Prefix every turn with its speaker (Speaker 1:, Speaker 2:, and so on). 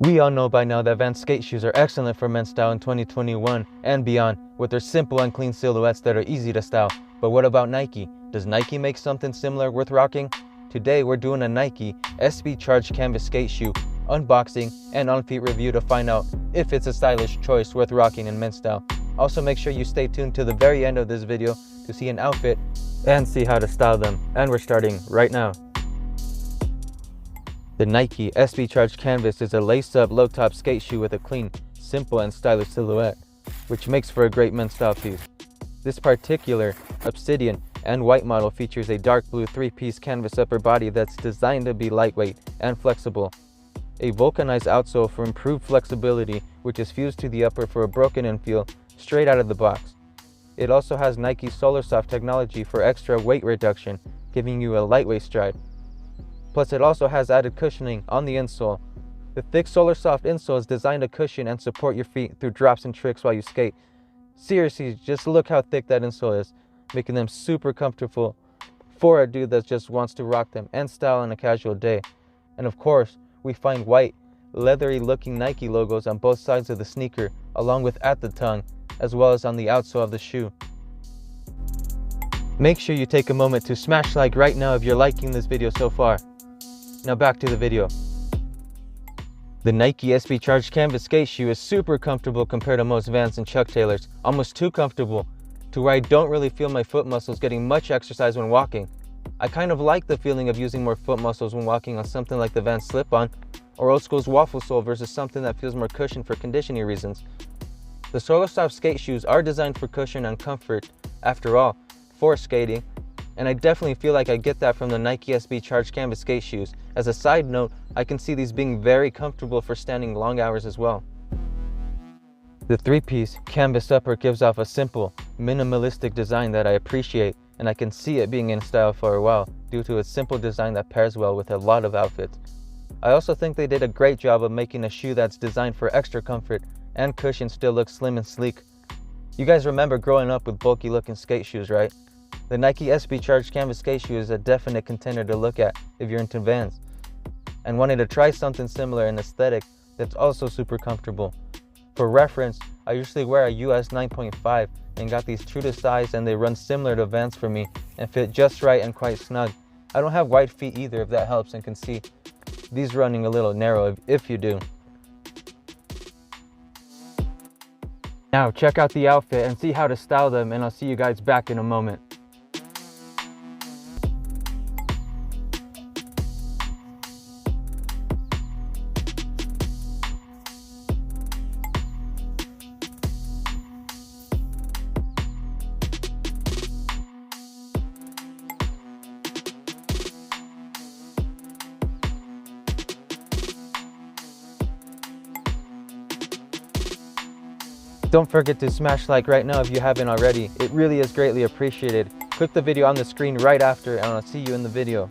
Speaker 1: We all know by now that Vans skate shoes are excellent for men's style in 2021 and beyond, with their simple and clean silhouettes that are easy to style. But what about Nike? Does Nike make something similar worth rocking? Today we're doing a Nike SB Charged canvas skate shoe unboxing and on-feet review to find out if it's a stylish choice worth rocking in men's style. Also make sure you stay tuned to the very end of this video to see an outfit and see how to style them. And we're starting right now. The Nike SB Charged Canvas is a lace-up low-top skate shoe with a clean, simple and stylish silhouette, which makes for a great men's style piece. This particular obsidian and white model features a dark blue 3-piece canvas upper body that's designed to be lightweight and flexible. A vulcanized outsole for improved flexibility, which is fused to the upper for a broken-in feel straight out of the box. It also has Nike Solarsoft technology for extra weight reduction, giving you a lightweight stride. Plus, it also has added cushioning on the insole. The thick Solarsoft insole is designed to cushion and support your feet through drops and tricks while you skate. Seriously, just look how thick that insole is, making them super comfortable for a dude that just wants to rock them and style on a casual day. And of course, we find white, leathery looking Nike logos on both sides of the sneaker, along with at the tongue, as well as on the outsole of the shoe. Make sure you take a moment to smash like right now if you're liking this video so far. Now back to the video. The Nike SB Charged canvas skate shoe is super comfortable compared to most Vans and Chuck Taylors, almost too comfortable to where I don't really feel my foot muscles getting much exercise when walking. I kind of like the feeling of using more foot muscles when walking on something like the Vans slip-on or old school's waffle sole versus something that feels more cushioned for conditioning reasons. The Solarsoft skate shoes are designed for cushion and comfort, after all, for skating, and I definitely feel like I get that from the Nike SB Charged canvas skate shoes. As a side note, I can see these being very comfortable for standing long hours as well. The 3-piece canvas upper gives off a simple, minimalistic design that I appreciate, and I can see it being in style for a while due to its simple design that pairs well with a lot of outfits. I also think they did a great job of making a shoe that's designed for extra comfort and cushion still looks slim and sleek. You guys remember growing up with bulky looking skate shoes, right? The Nike SB Charged canvas skate shoe is a definite contender to look at if you're into Vans and wanted to try something similar in aesthetic that's also super comfortable. For reference, I usually wear a US 9.5 and got these true to size, and they run similar to Vans for me and fit just right and quite snug. I don't have wide feet either, if that helps, and can see these running a little narrow if you do. Now check out the outfit and see how to style them, and I'll see you guys back in a moment. Don't forget to smash like right now if you haven't already. It really is greatly appreciated. Click the video on the screen right after, and I'll see you in the video.